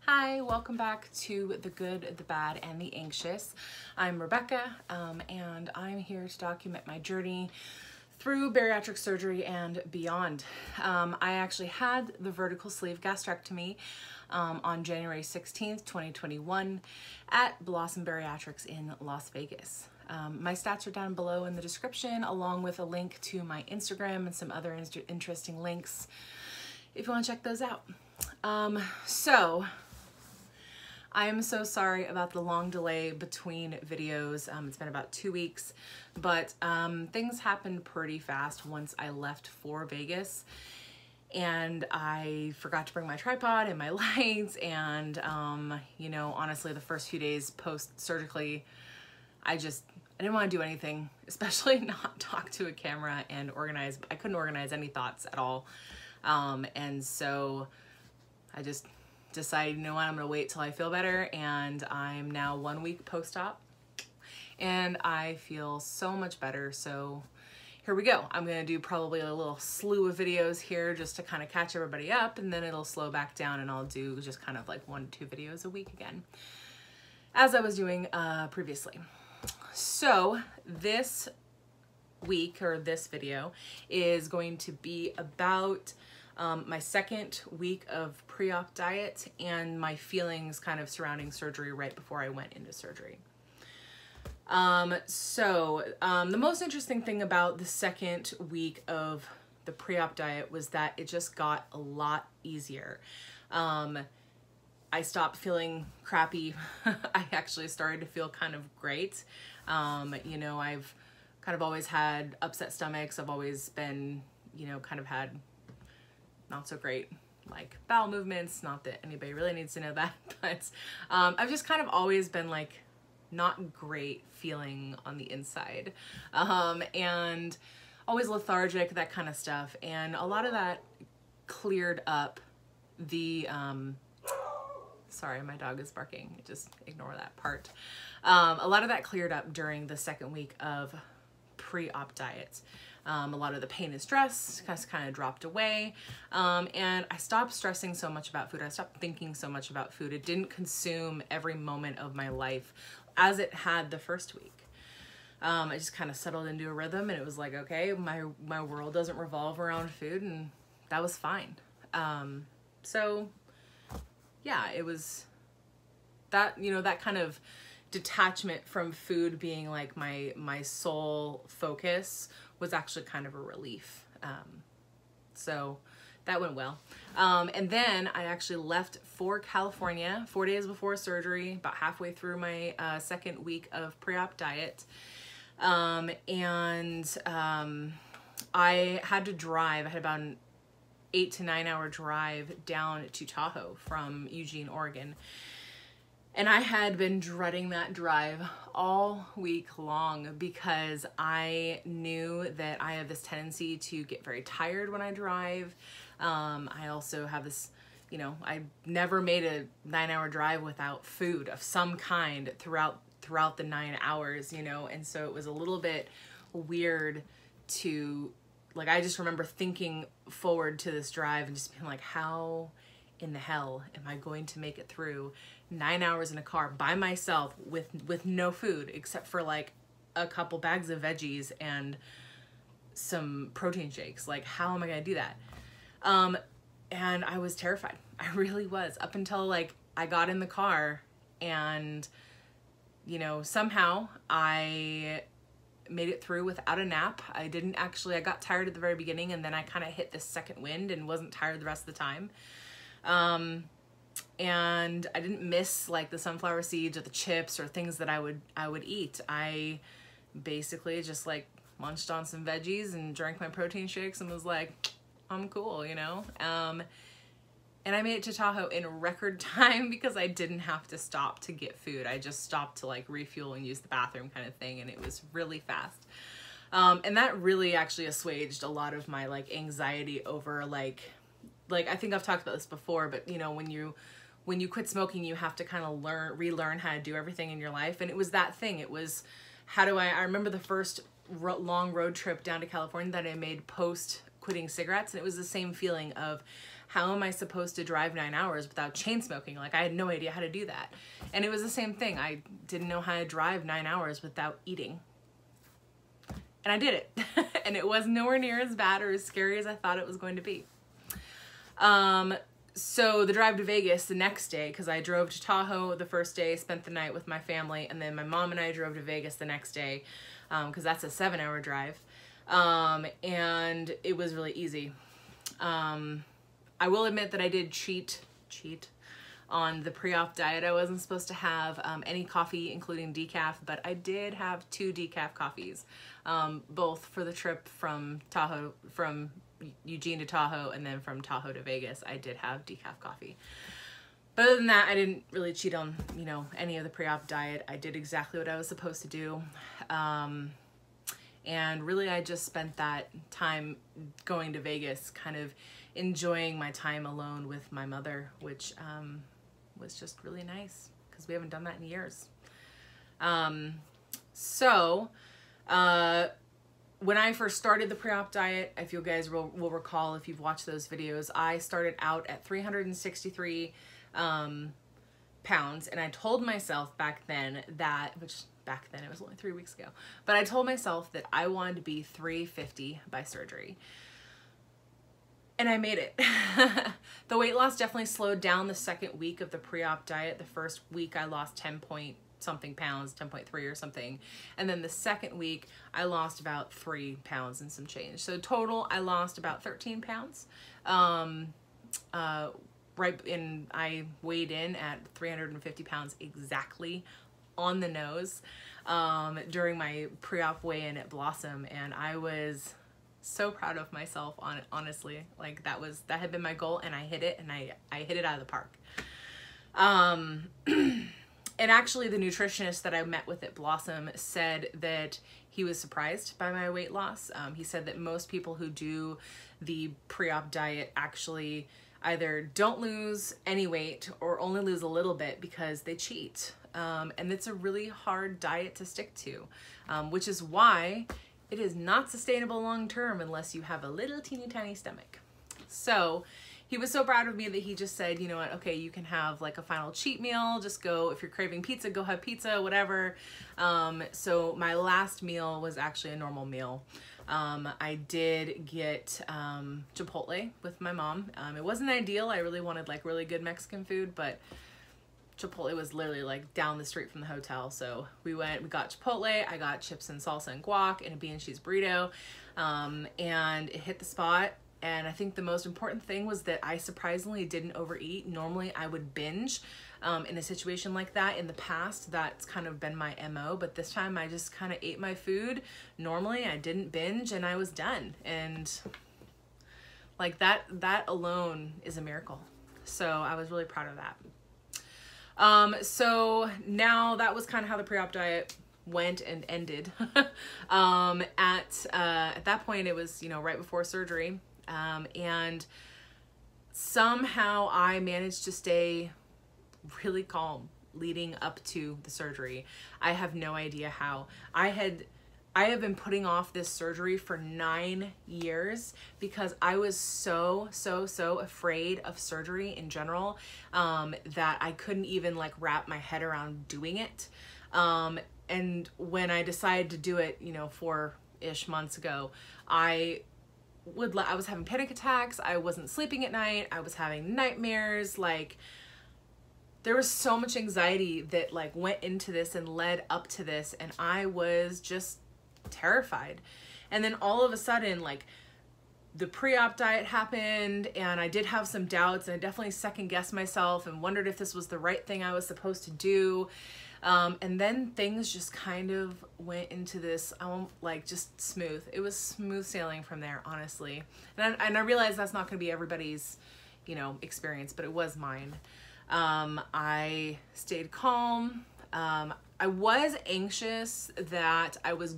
Hi, welcome back to The Good, the Bad, and the Anxious. I'm Rebecca, and I'm here to document my journey through bariatric surgery and beyond. I actually had the vertical sleeve gastrectomy on January 16th, 2021 at Blossom Bariatrics in Las Vegas. My stats are down below in the description, along with a link to my Instagram and some other interesting links if you want to check those out. So I am so sorry about the long delay between videos. It's been about 2 weeks, but things happened pretty fast once I left for Vegas, and I forgot to bring my tripod and my lights, and you know, honestly, the first few days post-surgically, I didn't want to do anything, especially not talk to a camera and organize. I couldn't organize any thoughts at all. And so I just decided, you know what, I'm gonna wait till I feel better, and I'm now 1 week post-op and I feel so much better. So here we go. I'm gonna do probably a little slew of videos here just to kind of catch everybody up, and then it'll slow back down and I'll do just kind of like 1 to 2 videos a week again, as I was doing previously. So this week, or this video, is going to be about my second week of pre-op diet and my feelings kind of surrounding surgery right before I went into surgery. The most interesting thing about the second week of the pre-op diet was that it just got a lot easier. I stopped feeling crappy. I actually started to feel kind of great. You know, I've kind of always had upset stomachs. I've always been, you know, kind of had not so great like bowel movements. Not that anybody really needs to know that, but I've just kind of always been like not great feeling on the inside, and always lethargic, that kind of stuff. And a lot of that cleared up the sorry, my dog is barking, just ignore that part. A lot of that cleared up during the second week of pre-op diet. A lot of the pain and stress kind of dropped away, and I stopped stressing so much about food. I stopped thinking so much about food. It didn't consume every moment of my life as it had the first week. I just kind of settled into a rhythm, and it was like, okay, my world doesn't revolve around food, and that was fine. So yeah, it was that, you know, that kind of detachment from food being like my sole focus was actually kind of a relief. So that went well. And then I actually left for California 4 days before surgery, about halfway through my second week of pre-op diet. I had to drive. I had about an 8 to 9 hour drive down to Tahoe from Eugene, Oregon. And I had been dreading that drive all week long because I knew that I have this tendency to get very tired when I drive. I also have this, you know, I never made a 9 hour drive without food of some kind throughout the 9 hours, you know. And so it was a little bit weird to, like, I just remember thinking forward to this drive and just being like, how in the hell am I going to make it through 9 hours in a car by myself with no food except for like a couple bags of veggies and some protein shakes? Like, how am I gonna do that? And I was terrified. I really was, up until like I got in the car, and you know, somehow I made it through without a nap. I got tired at the very beginning, and then I kind of hit this second wind and wasn't tired the rest of the time. And I didn't miss like the sunflower seeds or the chips or things that I would eat. I basically just like munched on some veggies and drank my protein shakes and was like, I'm cool, you know? And I made it to Tahoe in record time because I didn't have to stop to get food. I just stopped to like refuel and use the bathroom kind of thing, and it was really fast. And that really actually assuaged a lot of my like anxiety over like I think I've talked about this before, but you know, when you quit smoking, you have to kind of relearn how to do everything in your life. And it was that thing. It was, I remember the first long road trip down to California that I made post quitting cigarettes, and it was the same feeling of how am I supposed to drive 9 hours without chain smoking? Like, I had no idea how to do that. And it was the same thing. I didn't know how to drive 9 hours without eating. And I did it. And it was nowhere near as bad or as scary as I thought it was going to be. So the drive to Vegas the next day, because I drove to Tahoe the first day, spent the night with my family, and then my mom and I drove to Vegas the next day, because that's a 7-hour drive. And it was really easy. I will admit that I did cheat on the pre-op diet. I wasn't supposed to have any coffee, including decaf, but I did have 2 decaf coffees, both for the trip from Eugene to Tahoe, and then from Tahoe to Vegas. I did have decaf coffee. But other than that, I didn't really cheat on, you know, any of the pre-op diet. I did exactly what I was supposed to do. And really, I just spent that time going to Vegas, kind of enjoying my time alone with my mother, which was just really nice, because we haven't done that in years. When I first started the pre-op diet, if you guys will recall, if you've watched those videos, I started out at 363 pounds, and I told myself back then that, back then it was only 3 weeks ago, but I told myself that I wanted to be 350 by surgery. And I made it. The weight loss definitely slowed down the second week of the pre-op diet. The first week I lost 10 point something pounds, 10.3 or something. And then the second week I lost about 3 pounds and some change. So total I lost about 13 pounds. I weighed in at 350 pounds exactly on the nose during my pre-op weigh-in at Blossom, and I was so proud of myself on it, honestly. Like, that had been my goal, and I hit it, and I hit it out of the park. And actually the nutritionist that I met with at Blossom said that he was surprised by my weight loss. He said that most people who do the pre-op diet actually either don't lose any weight or only lose a little bit because they cheat. And it's a really hard diet to stick to, which is why it is not sustainable long-term unless you have a little teeny tiny stomach. So he was so proud of me that he just said, you know what, okay, you can have like a final cheat meal. Just go, if you're craving pizza, go have pizza, whatever. So my last meal was actually a normal meal. I did get Chipotle with my mom. It wasn't ideal. I really wanted like really good Mexican food, but Chipotle was literally like down the street from the hotel. So we got Chipotle. I got chips and salsa and guac and a bean and cheese burrito. And it hit the spot. And I think the most important thing was that I surprisingly didn't overeat. Normally I would binge in a situation like that. In the past, that's kind of been my MO, but this time I just kind of ate my food. Normally I didn't binge and I was done. And like that alone is a miracle. So I was really proud of that. So now that was kind of how the pre-op diet went and ended. At that point it was, you know, right before surgery. And somehow I managed to stay really calm leading up to the surgery. I have no idea how. I have been putting off this surgery for 9 years because I was so afraid of surgery in general, that I couldn't even like wrap my head around doing it. And when I decided to do it, you know, 4-ish months ago, I was having panic attacks. I wasn't sleeping at night. I was having nightmares. Like, there was so much anxiety that like went into this and led up to this, and I was just terrified. And then all of a sudden, like, the pre-op diet happened, and I did have some doubts, and I definitely second-guessed myself and wondered if this was the right thing I was supposed to do. And then things just kind of went into this, like, just smooth. It was smooth sailing from there, honestly. And I realized that's not going to be everybody's, you know, experience, but it was mine. I stayed calm. I was anxious that I was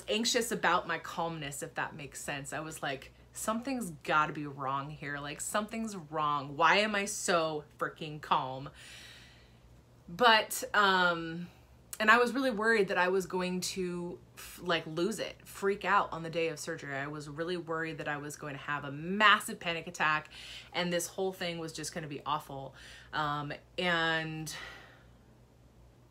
anxious about my calmness, if that makes sense. I was like, something's got to be wrong here. Like, something's wrong. Why am I so freaking calm? But and I was really worried that I was going to like lose it, freak out on the day of surgery. I was really worried that I was going to have a massive panic attack and this whole thing was just going to be awful. And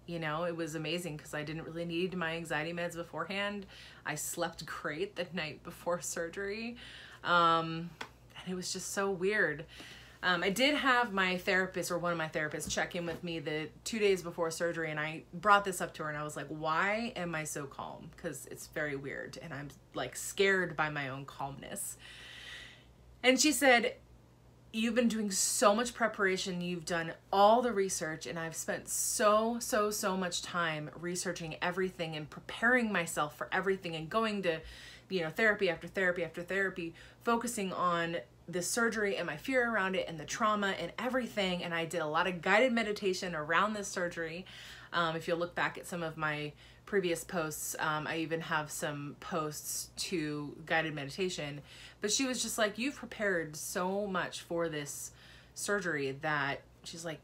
you know, it was amazing because I didn't really need my anxiety meds beforehand. I slept great the night before surgery. And it was just so weird. I did have my therapist, or one of my therapists, check in with me the 2 days before surgery, and I brought this up to her and I was like, why am I so calm? Because it's very weird and I'm like scared by my own calmness. And she said, you've been doing so much preparation, you've done all the research, and I've spent so much time researching everything and preparing myself for everything and going to, you know, therapy after therapy after therapy, focusing on the surgery and my fear around it and the trauma and everything. And I did a lot of guided meditation around this surgery. If you'll look back at some of my previous posts, I even have some posts to guided meditation. But she was just like, you've prepared so much for this surgery that she's like,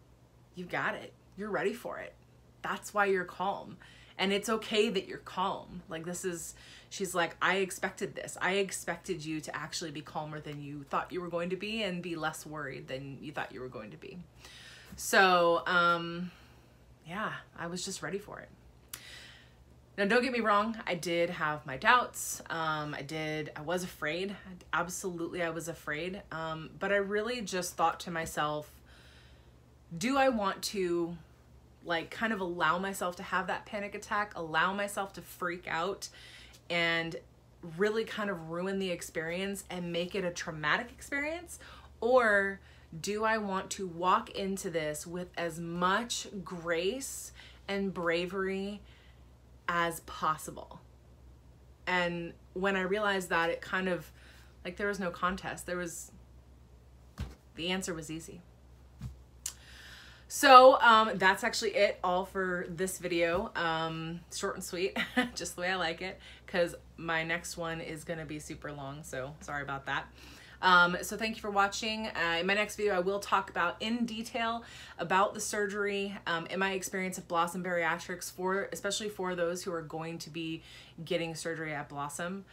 you've got it. You're ready for it. That's why you're calm. And it's okay that you're calm. Like this is, she's like, I expected this. I expected you to actually be calmer than you thought you were going to be and be less worried than you thought you were going to be. So, yeah, I was just ready for it. Now, don't get me wrong. I did have my doubts. I was afraid. Absolutely, I was afraid. But I really just thought to myself, do I want to like kind of allow myself to have that panic attack, allow myself to freak out and really kind of ruin the experience and make it a traumatic experience? Or do I want to walk into this with as much grace and bravery as possible? And when I realized that, it kind of like there was no contest. The answer was easy. So that's actually it all for this video. Short and sweet, just the way I like it, because my next one is gonna be super long, so sorry about that. So thank you for watching. In my next video, I will talk about in detail about the surgery and my experience at Blossom Bariatrics, especially for those who are going to be getting surgery at Blossom.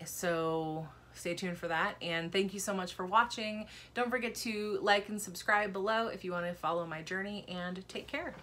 So stay tuned for that, and thank you so much for watching. Don't forget to like and subscribe below if you want to follow my journey, and take care.